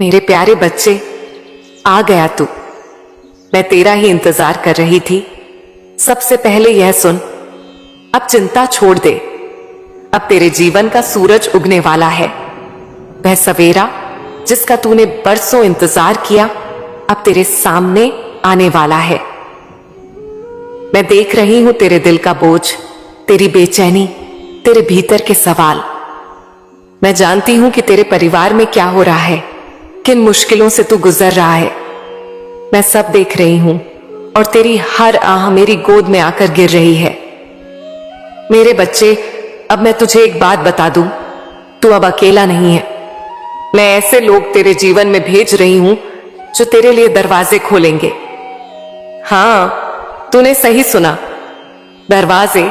मेरे प्यारे बच्चे, आ गया तू। मैं तेरा ही इंतजार कर रही थी। सबसे पहले यह सुन, अब चिंता छोड़ दे। अब तेरे जीवन का सूरज उगने वाला है। वह सवेरा जिसका तूने बरसों इंतजार किया, अब तेरे सामने आने वाला है। मैं देख रही हूं तेरे दिल का बोझ, तेरी बेचैनी, तेरे भीतर के सवाल। मैं जानती हूं कि तेरे परिवार में क्या हो रहा है, किन मुश्किलों से तू गुजर रहा है। मैं सब देख रही हूं और तेरी हर आह मेरी गोद में आकर गिर रही है। मेरे बच्चे, अब मैं तुझे एक बात बता दूं, तू अब अकेला नहीं है। मैं ऐसे लोग तेरे जीवन में भेज रही हूं जो तेरे लिए दरवाजे खोलेंगे। हाँ, तूने सही सुना, दरवाजे,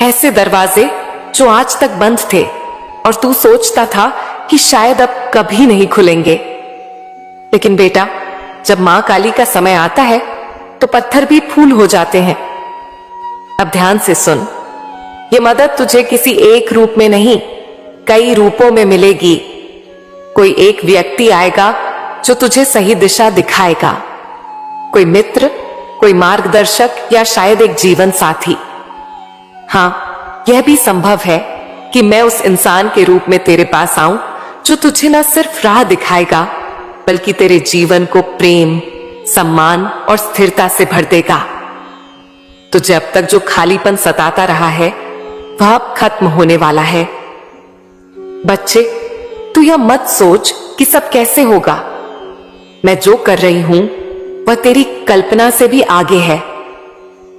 ऐसे दरवाजे जो आज तक बंद थे और तू सोचता था कि शायद अब कभी नहीं खुलेंगे। लेकिन बेटा, जब मां काली का समय आता है तो पत्थर भी फूल हो जाते हैं। अब ध्यान से सुन, ये मदद तुझे किसी एक रूप में नहीं, कई रूपों में मिलेगी। कोई एक व्यक्ति आएगा जो तुझे सही दिशा दिखाएगा, कोई मित्र, कोई मार्गदर्शक या शायद एक जीवन साथी। हाँ, यह भी संभव है कि मैं उस इंसान के रूप में तेरे पास आऊं जो तुझे न सिर्फ राह दिखाएगा बल्कि तेरे जीवन को प्रेम, सम्मान और स्थिरता से भर देगा। तुझे अब तक जो खालीपन सताता रहा है वह अब खत्म होने वाला है। बच्चे, तू यह मत सोच कि सब कैसे होगा। मैं जो कर रही हूं वह तेरी कल्पना से भी आगे है।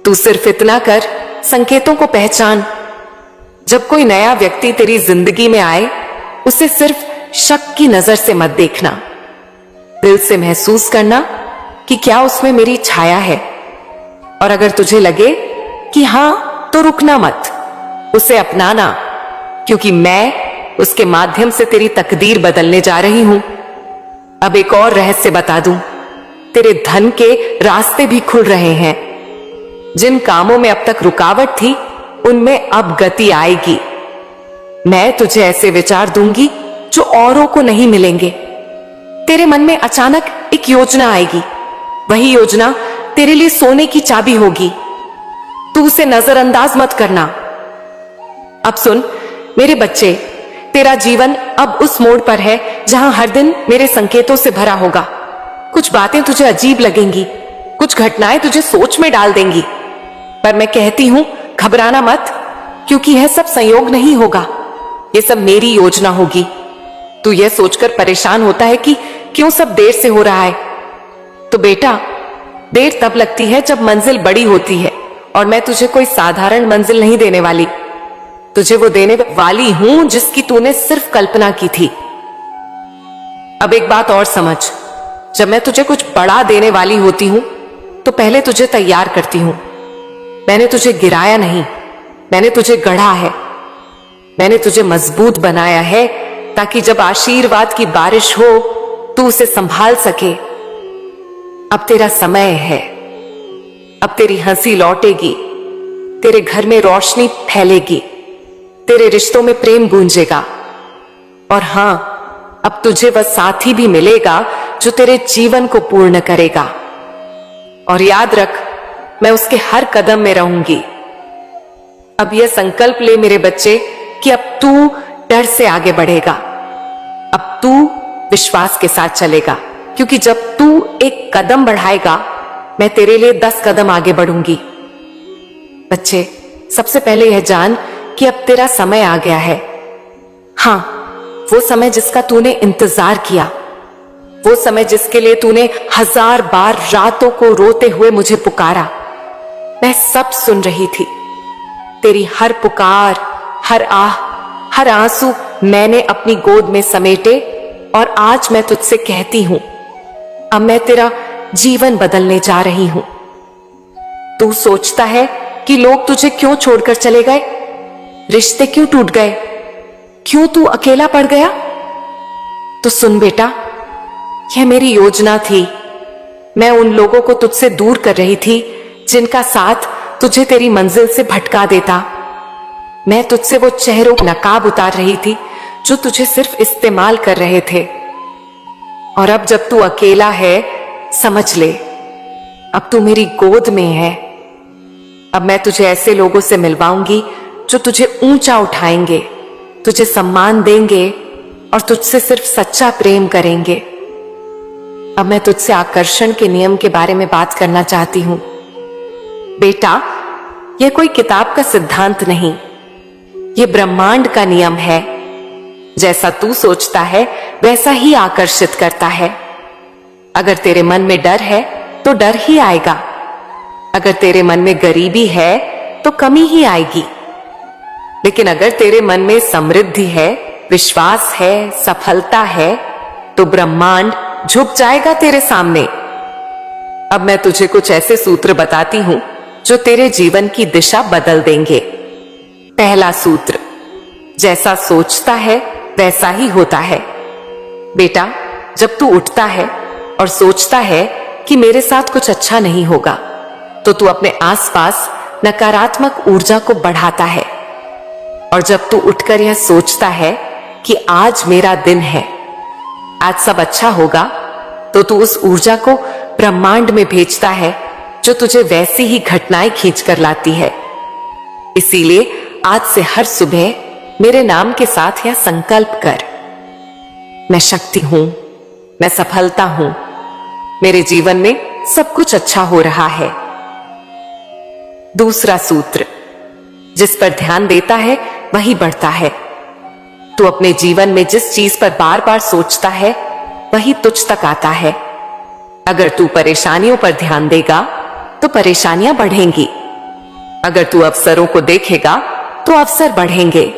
तू सिर्फ इतना कर, संकेतों को पहचान। जब कोई नया व्यक्ति तेरी जिंदगी में आए, उसे सिर्फ शक की नजर से मत देखना। दिल से महसूस करना कि क्या उसमें मेरी छाया है। और अगर तुझे लगे कि हां, तो रुकना मत, उसे अपनाना, क्योंकि मैं उसके माध्यम से तेरी तकदीर बदलने जा रही हूं। अब एक और रहस्य बता दूं, तेरे धन के रास्ते भी खुल रहे हैं। जिन कामों में अब तक रुकावट थी, उनमें अब गति आएगी। मैं तुझे ऐसे विचार दूंगी जो औरों को नहीं मिलेंगे। तेरे मन में अचानक एक योजना आएगी। वही योजना तेरे लिए सोने की चाबी होगी। तू उसे नजरअंदाज मत करना। अब सुन मेरे बच्चे, तेरा जीवन अब उस मोड़ पर है जहां हर दिन मेरे संकेतों से भरा होगा। कुछ बातें तुझे अजीब लगेंगी, कुछ घटनाएं तुझे सोच में डाल देंगी, पर मैं कहती हूं घबराना मत, क्योंकि यह सब संयोग नहीं होगा, यह सब मेरी योजना होगी। तू यह सोचकर परेशान होता है कि क्यों सब देर से हो रहा है। तो बेटा, देर तब लगती है जब मंजिल बड़ी होती है, और मैं तुझे कोई साधारण मंजिल नहीं देने वाली। तुझे वो देने वाली हूं जिसकी तूने सिर्फ कल्पना की थी। अब एक बात और समझ, जब मैं तुझे कुछ बड़ा देने वाली होती हूं तो पहले तुझे तैयार करती हूं। मैंने तुझे गिराया नहीं, मैंने तुझे गढ़ा है। मैंने तुझे मजबूत बनाया है ताकि जब आशीर्वाद की बारिश हो तू उसे संभाल सके। अब तेरा समय है, अब तेरी हंसी लौटेगी, तेरे घर में रोशनी फैलेगी, तेरे रिश्तों में प्रेम गूंजेगा। और हां, अब तुझे वह साथी भी मिलेगा जो तेरे जीवन को पूर्ण करेगा। और याद रख, मैं उसके हर कदम में रहूंगी। अब यह संकल्प ले मेरे बच्चे कि अब तू डर से आगे बढ़ेगा, अब तू विश्वास के साथ चलेगा, क्योंकि जब तू एक कदम बढ़ाएगा, मैं तेरे लिए 10 कदम आगे बढ़ूंगी। बच्चे, सबसे पहले यह जान कि अब तेरा समय आ गया है। हां, वो समय जिसका तूने इंतजार किया, वो समय जिसके लिए तूने 1000 बार रातों को रोते हुए मुझे पुकारा। मैं सब सुन रही थी, तेरी हर पुकार, हर आह, हर आंसू मैंने अपनी गोद में समेटे, और आज मैं तुझसे कहती हूं, अब मैं तेरा जीवन बदलने जा रही हूं। तू सोचता है कि लोग तुझे क्यों छोड़कर चले गए, रिश्ते क्यों टूट गए, क्यों तू अकेला पड़ गया? तो सुन बेटा, यह मेरी योजना थी। मैं उन लोगों को तुझसे दूर कर रही थी जिनका साथ तुझे तेरी मंजिल से भटका देता। मैं तुझसे वो चेहरों नकाब उतार रही थी जो तुझे सिर्फ इस्तेमाल कर रहे थे। और अब जब तू अकेला है, समझ ले, अब तू मेरी गोद में है। अब मैं तुझे ऐसे लोगों से मिलवाऊंगी जो तुझे ऊंचा उठाएंगे, तुझे सम्मान देंगे और तुझसे सिर्फ सच्चा प्रेम करेंगे। अब मैं तुझसे आकर्षण के नियम के बारे में बात करना चाहती हूं। बेटा, यह कोई किताब का सिद्धांत नहीं, यह ब्रह्मांड का नियम है। जैसा तू सोचता है वैसा ही आकर्षित करता है। अगर तेरे मन में डर है तो डर ही आएगा। अगर तेरे मन में गरीबी है तो कमी ही आएगी। लेकिन अगर तेरे मन में समृद्धि है, विश्वास है, सफलता है, तो ब्रह्मांड झुक जाएगा तेरे सामने। अब मैं तुझे कुछ ऐसे सूत्र बताती हूं जो तेरे जीवन की दिशा बदल देंगे। पहला सूत्र, जैसा सोचता है वैसा ही होता है। बेटा, जब तू उठता है और सोचता है कि मेरे साथ कुछ अच्छा नहीं होगा, तो तू अपने आसपास नकारात्मक ऊर्जा को बढ़ाता है। और जब तू उठकर यह सोचता है कि आज मेरा दिन है, आज सब अच्छा होगा, तो तू उस ऊर्जा को ब्रह्मांड में भेजता है जो तुझे वैसी ही घटनाएं खींच कर लाती है। इसीलिए आज से हर सुबह मेरे नाम के साथ यह संकल्प कर, मैं शक्ति हूं, मैं सफलता हूं, मेरे जीवन में सब कुछ अच्छा हो रहा है। दूसरा सूत्र, जिस पर ध्यान देता है वही बढ़ता है। तू अपने जीवन में जिस चीज पर बार बार सोचता है वही तुझ तक आता है। अगर तू परेशानियों पर ध्यान देगा तो परेशानियां बढ़ेंगी। अगर तू अवसरों को देखेगा तो अवसर बढ़ेंगे।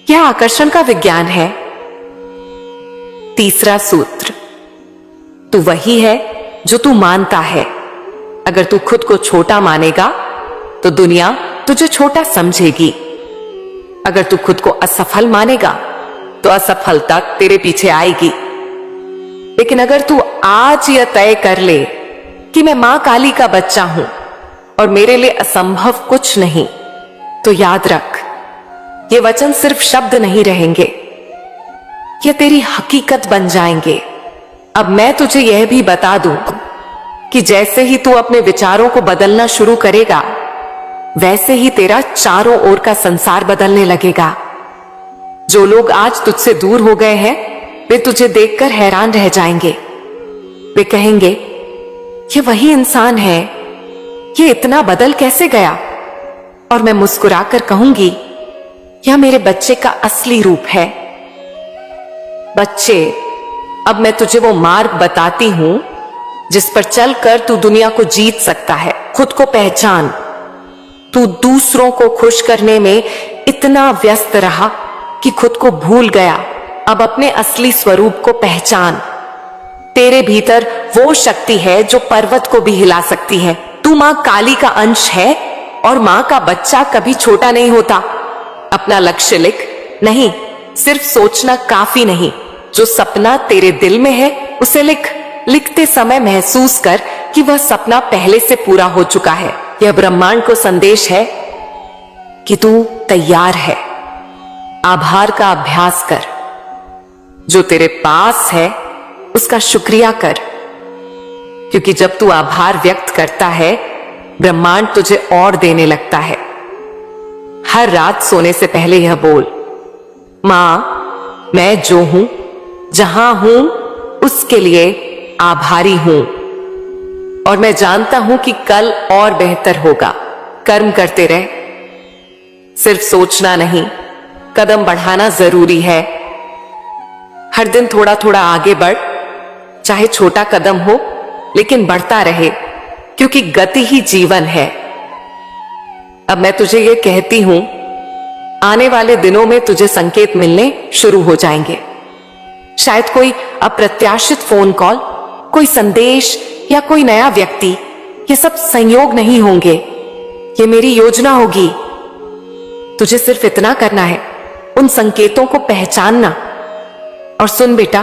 यह आकर्षण का विज्ञान है। तीसरा सूत्र, तू वही है जो तू मानता है। अगर तू खुद को छोटा मानेगा तो दुनिया तुझे छोटा समझेगी। अगर तू खुद को असफल मानेगा तो असफलता तेरे पीछे आएगी। लेकिन अगर तू आज यह तय कर ले कि मैं मां काली का बच्चा हूं और मेरे लिए असंभव कुछ नहीं, तो याद रख, ये वचन सिर्फ शब्द नहीं रहेंगे, ये तेरी हकीकत बन जाएंगे। अब मैं तुझे यह भी बता दूं कि जैसे ही तू अपने विचारों को बदलना शुरू करेगा, वैसे ही तेरा चारों ओर का संसार बदलने लगेगा। जो लोग आज तुझसे दूर हो गए हैं, वे तुझे देखकर हैरान रह जाएंगे। वे कहेंगे, ये वही इंसान है, ये इतना बदल कैसे गया? और मैं मुस्कुराकर कहूंगी, यह मेरे बच्चे का असली रूप है। बच्चे, अब मैं तुझे वो मार्ग बताती हूं जिस पर चलकर तू दुनिया को जीत सकता है। खुद को पहचान। तू दूसरों को खुश करने में इतना व्यस्त रहा कि खुद को भूल गया। अब अपने असली स्वरूप को पहचान। तेरे भीतर वो शक्ति है जो पर्वत को भी हिला सकती है। तू मां काली का अंश है और मां का बच्चा कभी छोटा नहीं होता। अपना लक्ष्य लिख। नहीं, सिर्फ सोचना काफी नहीं, जो सपना तेरे दिल में है उसे लिख। लिखते समय महसूस कर कि वह सपना पहले से पूरा हो चुका है। यह ब्रह्मांड को संदेश है कि तू तैयार है। आभार का अभ्यास कर। जो तेरे पास है उसका शुक्रिया कर, क्योंकि जब तू आभार व्यक्त करता है, ब्रह्मांड तुझे और देने लगता है। हर रात सोने से पहले यह बोल, मां, मैं जो हूं, जहां हूं, उसके लिए आभारी हूं और मैं जानता हूं कि कल और बेहतर होगा। कर्म करते रह, सिर्फ सोचना नहीं, कदम बढ़ाना जरूरी है। हर दिन थोड़ा थोड़ा आगे बढ़, चाहे छोटा कदम हो, लेकिन बढ़ता रहे, क्योंकि गति ही जीवन है। अब मैं तुझे ये कहती हूं, आने वाले दिनों में तुझे संकेत मिलने शुरू हो जाएंगे। शायद कोई अप्रत्याशित फोन कॉल, कोई संदेश या कोई नया व्यक्ति। ये सब संयोग नहीं होंगे, ये मेरी योजना होगी। तुझे सिर्फ इतना करना है, उन संकेतों को पहचानना। और सुन बेटा,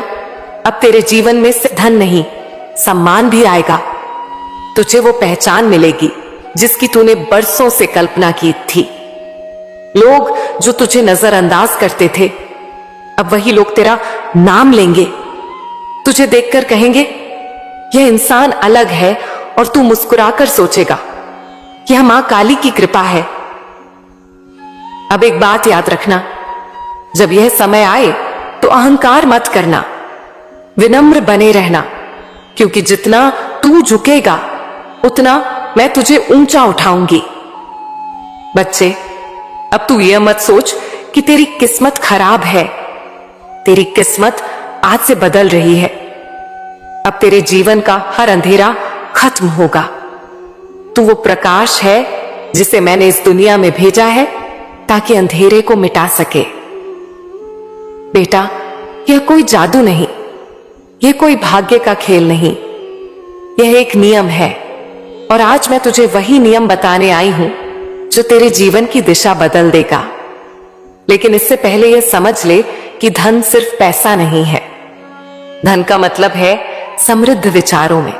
अब तेरे जीवन में सिर्फ धन नहीं, सम्मान भी आएगा। तुझे वो पहचान मिलेगी जिसकी तूने बरसों से कल्पना की थी। लोग जो तुझे नजरअंदाज करते थे, अब वही लोग तेरा नाम लेंगे। तुझे देखकर कहेंगे यह इंसान अलग है, और तू मुस्कुराकर सोचेगा यह मां काली की कृपा है। अब एक बात याद रखना, जब यह समय आए तो अहंकार मत करना, विनम्र बने रहना, क्योंकि जितना तू झुकेगा उतना मैं तुझे ऊंचा उठाऊंगी। बच्चे, अब तू यह मत सोच कि तेरी किस्मत खराब है। तेरी किस्मत आज से बदल रही है। अब तेरे जीवन का हर अंधेरा खत्म होगा। तू वो प्रकाश है जिसे मैंने इस दुनिया में भेजा है ताकि अंधेरे को मिटा सके। बेटा, यह कोई जादू नहीं, यह कोई भाग्य का खेल नहीं, यह एक नियम है। और आज मैं तुझे वही नियम बताने आई हूं जो तेरे जीवन की दिशा बदल देगा। लेकिन इससे पहले यह समझ ले कि धन सिर्फ पैसा नहीं है। धन का मतलब है समृद्ध विचारों में,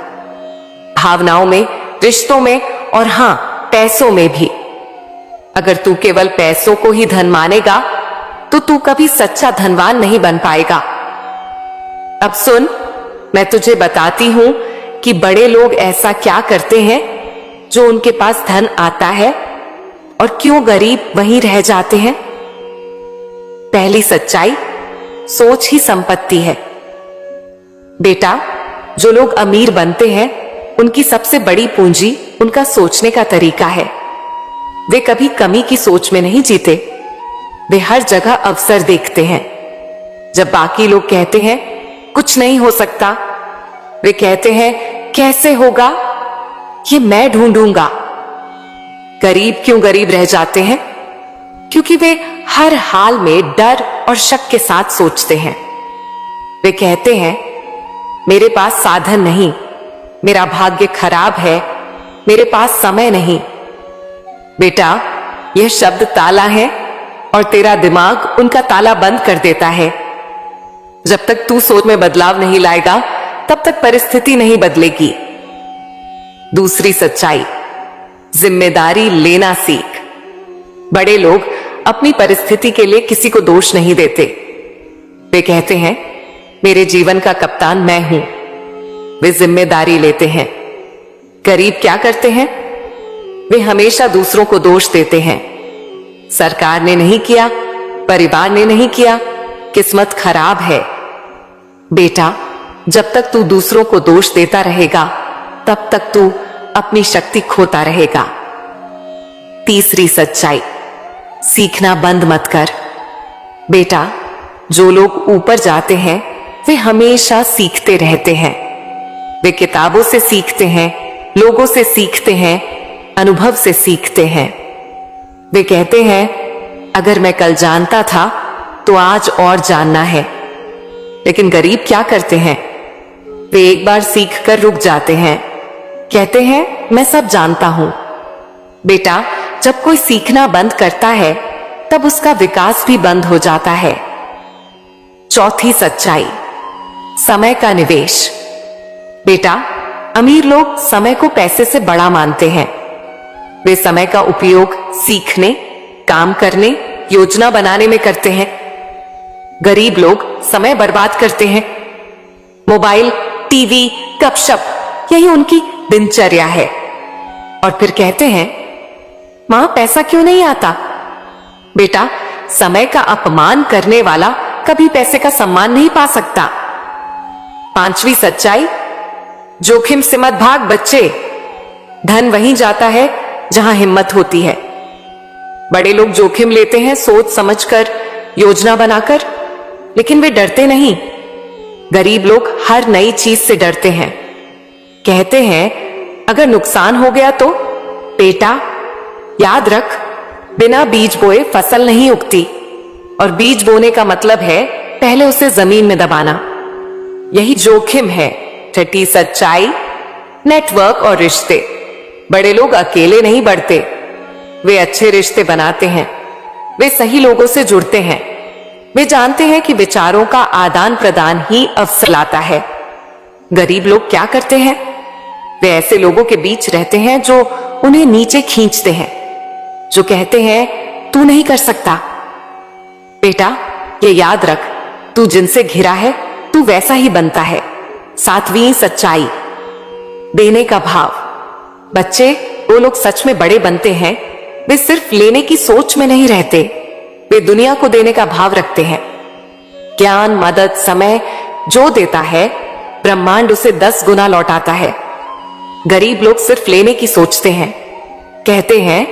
भावनाओं में, रिश्तों में, और हां, पैसों में भी। अगर तू केवल पैसों को ही धन मानेगा तो तू कभी सच्चा धनवान नहीं बन पाएगा। अब सुन, मैं तुझे बताती हूं कि बड़े लोग ऐसा क्या करते हैं जो उनके पास धन आता है और क्यों गरीब वहीं रह जाते हैं। पहली सच्चाई, सोच ही संपत्ति है। बेटा, जो लोग अमीर बनते हैं उनकी सबसे बड़ी पूंजी उनका सोचने का तरीका है। वे कभी कमी की सोच में नहीं जीते, वे हर जगह अवसर देखते हैं। जब बाकी लोग कहते हैं कुछ नहीं हो सकता, वे कहते हैं कैसे होगा, ये मैं ढूंढूंगा। गरीब क्यों गरीब रह जाते हैं? क्योंकि वे हर हाल में डर और शक के साथ सोचते हैं। वे कहते हैं मेरे पास साधन नहीं, मेरा भाग्य खराब है, मेरे पास समय नहीं। बेटा, यह शब्द ताला है और तेरा दिमाग उनका ताला बंद कर देता है। जब तक तू सोच में बदलाव नहीं लाएगा तब तक परिस्थिति नहीं बदलेगी। दूसरी सच्चाई, जिम्मेदारी लेना सीख। बड़े लोग अपनी परिस्थिति के लिए किसी को दोष नहीं देते। वे कहते हैं मेरे जीवन का कप्तान मैं हूं। वे जिम्मेदारी लेते हैं। गरीब क्या करते हैं? वे हमेशा दूसरों को दोष देते हैं। सरकार ने नहीं किया, परिवार ने नहीं किया, किस्मत खराब है। बेटा, जब तक तू दूसरों को दोष देता रहेगा तब तक तू अपनी शक्ति खोता रहेगा। तीसरी सच्चाई, सीखना बंद मत कर। बेटा, जो लोग ऊपर जाते हैं वे हमेशा सीखते रहते हैं। वे किताबों से सीखते हैं, लोगों से सीखते हैं, अनुभव से सीखते हैं। वे कहते हैं अगर मैं कल जानता था तो आज और जानना है। लेकिन गरीब क्या करते हैं? वे एक बार सीख कर रुक जाते हैं, कहते हैं मैं सब जानता हूं। बेटा, जब कोई सीखना बंद करता है तब उसका विकास भी बंद हो जाता है। चौथी सच्चाई, समय का निवेश। बेटा, अमीर लोग समय को पैसे से बड़ा मानते हैं। वे समय का उपयोग सीखने, काम करने, योजना बनाने में करते हैं। गरीब लोग समय बर्बाद करते हैं। मोबाइल, टीवी, गपशप, यही उनकी दिनचर्या है। और फिर कहते हैं मां पैसा क्यों नहीं आता? बेटा, समय का अपमान करने वाला कभी पैसे का सम्मान नहीं पा सकता। पांचवी सच्चाई, जोखिम से मत भाग बच्चे। धन वहीं जाता है जहां हिम्मत होती है। बड़े लोग जोखिम लेते हैं सोच समझकर, योजना बनाकर, लेकिन वे डरते नहीं। गरीब लोग हर नई चीज से डरते हैं। कहते हैं अगर नुकसान हो गया तो? बेटा, याद रख, बिना बीज बोए फसल नहीं उगती, और बीज बोने का मतलब है पहले उसे जमीन में दबाना। यही जोखिम है। छठी सच्चाई, नेटवर्क और रिश्ते। बड़े लोग अकेले नहीं बढ़ते, वे अच्छे रिश्ते बनाते हैं। वे सही लोगों से जुड़ते हैं। वे जानते हैं कि विचारों का आदान प्रदान ही अवसर लाता है। गरीब लोग क्या करते हैं? वे ऐसे लोगों के बीच रहते हैं जो उन्हें नीचे खींचते हैं, जो कहते हैं तू नहीं कर सकता। बेटा, ये याद रख, तू जिनसे घिरा है तू वैसा ही बनता है। सातवीं सच्चाई, देने का भाव। बच्चे, वो लोग सच में बड़े बनते हैं, वे सिर्फ लेने की सोच में नहीं रहते, वे दुनिया को देने का भाव रखते हैं। ज्ञान, मदद, समय जो देता है, ब्रह्मांड उसे 10 गुना लौटाता है। गरीब लोग सिर्फ लेने की सोचते हैं, कहते हैं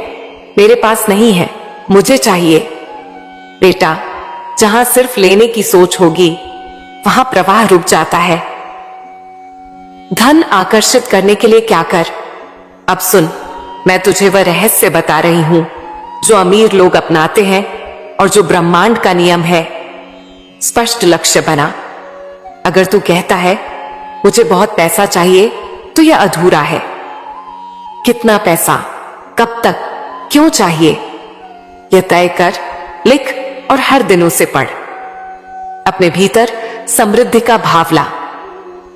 मेरे पास नहीं है, मुझे चाहिए। बेटा, जहां सिर्फ लेने की सोच होगी, वहां प्रवाह रुक जाता है। धन आकर्षित करने के लिए क्या कर? अब सुन, मैं तुझे वह रहस्य बता रही हूं जो अमीर लोग अपनाते हैं और जो ब्रह्मांड का नियम है। स्पष्ट लक्ष्य बना। अगर तू कहता है मुझे बहुत पैसा चाहिए, तो यह अधूरा है। कितना पैसा, कब तक, क्यों चाहिए, यह तय कर, लिख और हर दिन उसे पढ़। अपने भीतर समृद्धि का भाव ला।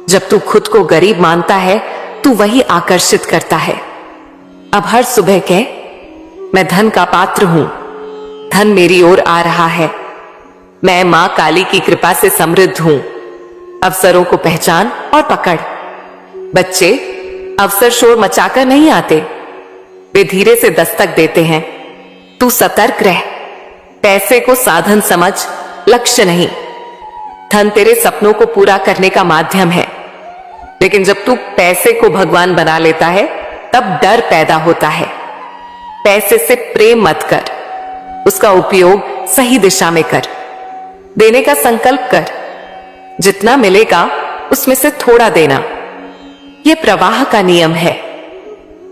जब तू खुद को गरीब मानता है, तू वही आकर्षित करता है। अब हर सुबह कह, मैं धन का पात्र हूं, धन मेरी ओर आ रहा है, मैं मां काली की कृपा से समृद्ध हूं। अवसरों को पहचान और पकड़। बच्चे, अवसर शोर मचाकर नहीं आते, वे धीरे से दस्तक देते हैं। तू सतर्क रह। पैसे को साधन समझ, लक्ष्य नहीं। धन तेरे सपनों को पूरा करने का माध्यम है, लेकिन जब तू पैसे को भगवान बना लेता है, तब डर पैदा होता है। पैसे से प्रेम मत कर, उसका उपयोग सही दिशा में कर। देने का संकल्प कर, जितना मिलेगा उसमें से थोड़ा देना। यह प्रवाह का नियम है,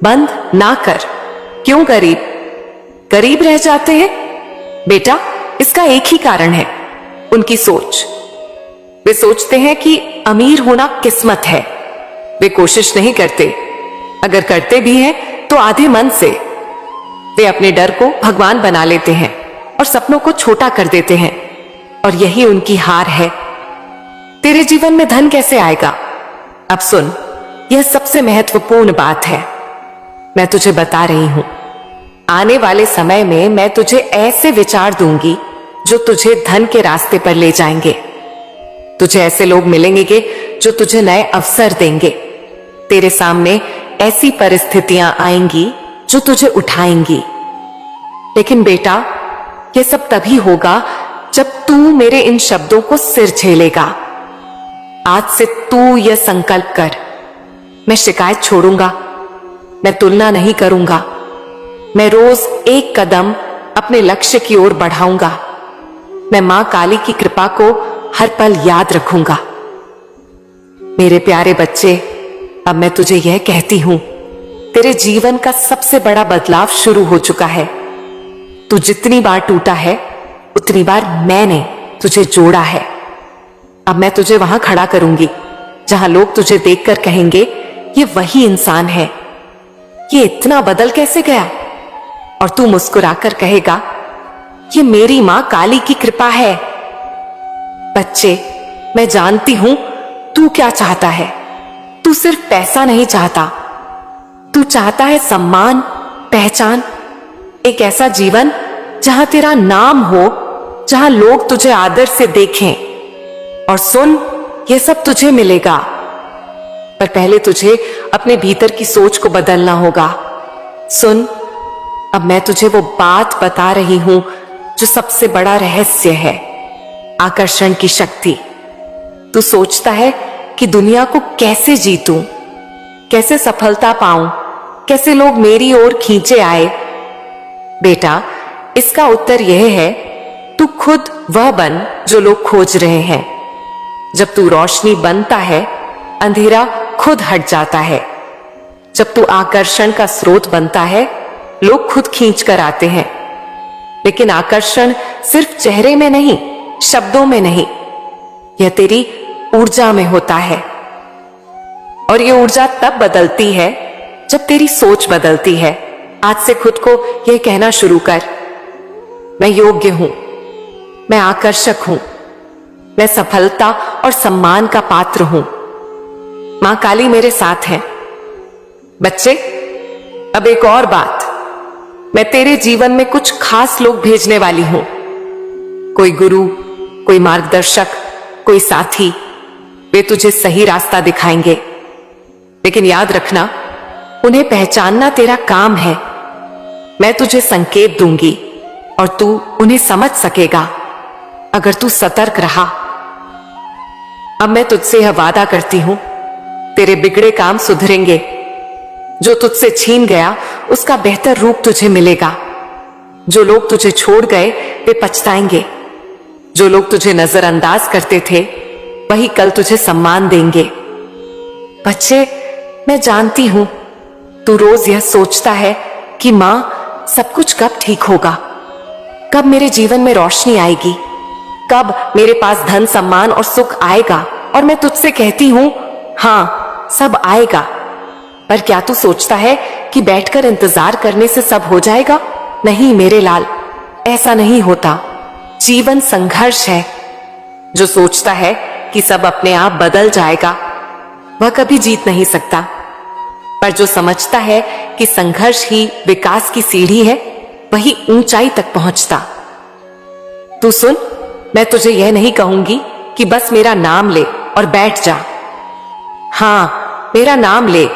बंद ना कर। क्यों गरीब रह जाते हैं? बेटा, इसका एक ही कारण है, उनकी सोच। वे सोचते हैं कि अमीर होना किस्मत है। वे कोशिश नहीं करते, अगर करते भी हैं तो आधे मन से। वे अपने डर को भगवान बना लेते हैं और सपनों को छोटा कर देते हैं, और यही उनकी हार है। तेरे जीवन में धन कैसे आएगा? अब सुन, यह सबसे महत्वपूर्ण बात है। मैं तुझे बता रही हूं, आने वाले समय में मैं तुझे ऐसे विचार दूंगी जो तुझे धन के रास्ते पर ले जाएंगे। तुझे ऐसे लोग मिलेंगे जो तुझे नए अवसर देंगे। तेरे सामने ऐसी परिस्थितियां आएंगी जो तुझे उठाएंगी। लेकिन बेटा, यह सब तभी होगा जब तू मेरे इन शब्दों को सिर झेलेगा। आज से तू यह संकल्प कर, मैं शिकायत छोड़ूंगा, मैं तुलना नहीं करूंगा, मैं रोज एक कदम अपने लक्ष्य की ओर बढ़ाऊंगा। मैं मां काली की कृपा को हर पल याद रखूंगा। मेरे प्यारे बच्चे, अब मैं तुझे यह कहती हूं, तेरे जीवन का सबसे बड़ा बदलाव शुरू हो चुका है। तू जितनी बार टूटा है, उतनी बार मैंने तुझे जोड़ा है। अब मैं तुझे वहां खड़ा करूंगी जहां लोग तुझे देखकर कहेंगे, ये वही इंसान है, ये इतना बदल कैसे गया? और तू मुस्कुराकर कहेगा, ये मेरी मां काली की कृपा है। बच्चे, मैं जानती हूं तू क्या चाहता है। तू सिर्फ पैसा नहीं चाहता, तू चाहता है सम्मान, पहचान, एक ऐसा जीवन जहां तेरा नाम हो, जहां लोग तुझे आदर से देखें। और सुन, यह सब तुझे मिलेगा, पर पहले तुझे अपने भीतर की सोच को बदलना होगा। सुन, अब मैं तुझे वो बात बता रही हूं जो सबसे बड़ा रहस्य है, आकर्षण की शक्ति। तू सोचता है कि दुनिया को कैसे जीतूं, कैसे सफलता पाऊं, कैसे लोग मेरी ओर खींचे आए। बेटा, इसका उत्तर यह है, तू खुद वह बन जो लोग खोज रहे हैं। जब तू रोशनी बनता है, अंधेरा खुद हट जाता है। जब तू आकर्षण का स्रोत बनता है, लोग खुद खींच कर आते हैं। लेकिन आकर्षण सिर्फ चेहरे में नहीं, शब्दों में नहीं, यह तेरी ऊर्जा में होता है। और यह ऊर्जा तब बदलती है जब तेरी सोच बदलती है। आज से खुद को यह कहना शुरू कर, मैं योग्य हूं, मैं आकर्षक हूं, मैं सफलता और सम्मान का पात्र हूं। मां काली मेरे साथ है। बच्चे, अब एक और बात, मैं तेरे जीवन में कुछ खास लोग भेजने वाली हूं। कोई गुरु, कोई मार्गदर्शक, कोई साथी। वे तुझे सही रास्ता दिखाएंगे, लेकिन याद रखना, उन्हें पहचानना तेरा काम है। मैं तुझे संकेत दूंगी और तू उन्हें समझ सकेगा अगर तू सतर्क रहा। अब मैं तुझसे यह वादा करती हूं, तेरे बिगड़े काम सुधरेंगे। जो तुझसे छीन गया उसका बेहतर रूप तुझे मिलेगा। जो लोग तुझे छोड़ गए वे पछताएंगे। जो लोग तुझे नजरअंदाज करते थे वही कल तुझे सम्मान देंगे। बच्चे, मैं जानती हूं तू रोज यह सोचता है कि मां, सब कुछ कब ठीक होगा, कब मेरे जीवन में रोशनी आएगी, कब मेरे पास धन सम्मान और सुख आएगा। और मैं तुझसे कहती हूं, हां, सब आएगा। पर क्या तू सोचता है कि बैठकर इंतजार करने से सब हो जाएगा? नहीं मेरे लाल, ऐसा नहीं होता। जीवन संघर्ष है। जो सोचता है कि सब अपने आप बदल जाएगा वह कभी जीत नहीं सकता। पर जो समझता है कि संघर्ष ही विकास की सीढ़ी है, वही ऊंचाई तक पहुंचता। तू सुन, मैं तुझे यह नहीं कहूंगी कि बस मेरा नाम ले और बैठ जा। हां, मेरा नाम ले,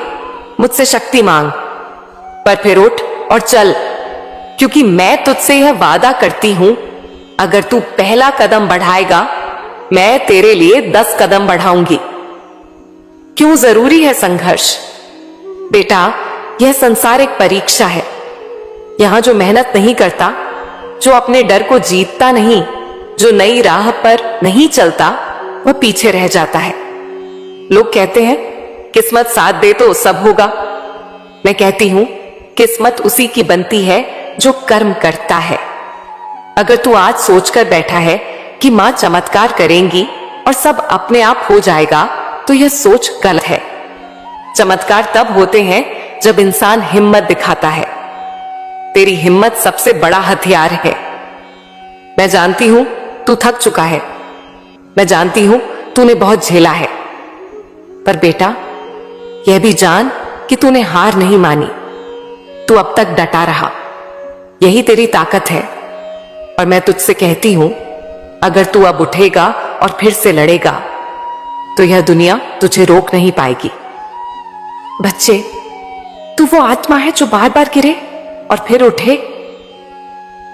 मुझसे शक्ति मांग, पर फिर उठ और चल, क्योंकि मैं तुझसे यह वादा करती हूं, अगर तू पहला कदम बढ़ाएगा मैं तेरे लिए 10 कदम बढ़ाऊंगी। क्यों जरूरी है संघर्ष? बेटा, यह संसार एक परीक्षा है। यहां जो मेहनत नहीं करता, जो अपने डर को जीतता नहीं, जो नई राह पर नहीं चलता, वह पीछे रह जाता है। लोग कहते हैं किस्मत साथ दे तो सब होगा। मैं कहती हूं, किस्मत उसी की बनती है जो कर्म करता है। अगर तू आज सोचकर बैठा है कि मां चमत्कार करेंगी और सब अपने आप हो जाएगा, तो यह सोच गलत है। चमत्कार तब होते हैं जब इंसान हिम्मत दिखाता है। तेरी हिम्मत सबसे बड़ा हथियार है। मैं जानती हूं तू थक चुका है। मैं जानती हूं तूने बहुत झेला है। पर बेटा, यह भी जान कि तूने हार नहीं मानी। तू अब तक डटा रहा। यही तेरी ताकत है। और मैं तुझसे कहती हूं, अगर तू अब उठेगा और फिर से लड़ेगा, तो यह दुनिया तुझे रोक नहीं पाएगी। बच्चे, तू वो आत्मा है जो बार बार गिरे और फिर उठे।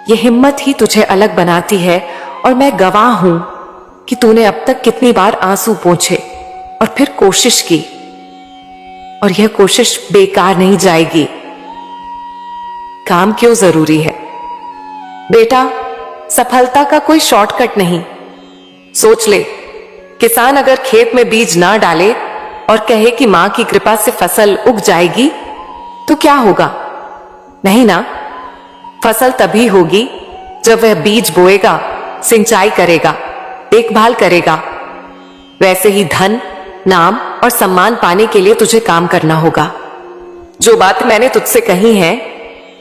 यह हिम्मत ही तुझे अलग बनाती है। और मैं गवाह हूं कि तूने अब तक कितनी बार आंसू पोंछे और फिर कोशिश की, और यह कोशिश बेकार नहीं जाएगी। काम क्यों जरूरी है? बेटा, सफलता का कोई शॉर्टकट नहीं। सोच ले, किसान अगर खेत में बीज ना डाले और कहे कि मां की कृपा से फसल उग जाएगी, तो क्या होगा? नहीं ना। फसल तभी होगी जब वह बीज बोएगा, सिंचाई करेगा, देखभाल करेगा। वैसे ही धन, नाम और सम्मान पाने के लिए तुझे काम करना होगा। जो बात मैंने तुझसे कही है,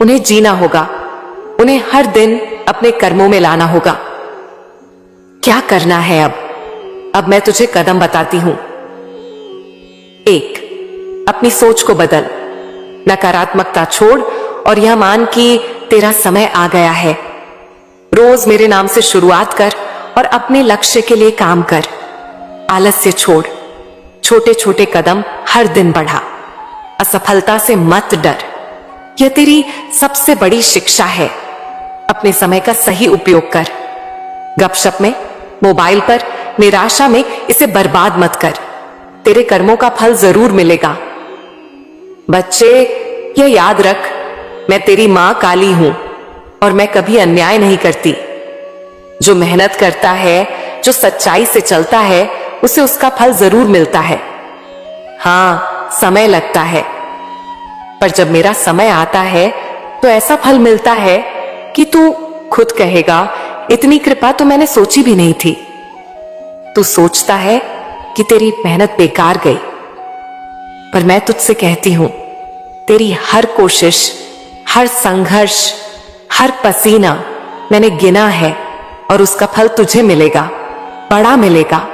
उन्हें जीना होगा। उन्हें हर दिन अपने कर्मों में लाना होगा। क्या करना है अब मैं तुझे कदम बताती हूं। 1, अपनी सोच को बदल। नकारात्मकता छोड़ और यह मान कि तेरा समय आ गया है। रोज मेरे नाम से शुरुआत कर और अपने लक्ष्य के लिए काम कर। आलस्य छोड़। छोटे छोटे कदम हर दिन बढ़ा। असफलता से मत डर। यह तेरी सबसे बड़ी शिक्षा है। अपने समय का सही उपयोग कर। गपशप में, मोबाइल पर, निराशा में इसे बर्बाद मत कर। तेरे कर्मों का फल जरूर मिलेगा। बच्चे, यह याद रख, मैं तेरी मां काली हूं और मैं कभी अन्याय नहीं करती। जो मेहनत करता है, जो सच्चाई से चलता है, उसे उसका फल जरूर मिलता है। हां, समय लगता है, पर जब मेरा समय आता है तो ऐसा फल मिलता है कि तू खुद कहेगा, इतनी कृपा तो मैंने सोची भी नहीं थी। तू सोचता है कि तेरी मेहनत बेकार गई, पर मैं तुझसे कहती हूं, तेरी हर कोशिश, हर संघर्ष, हर पसीना मैंने गिना है और उसका फल तुझे मिलेगा, बड़ा मिलेगा।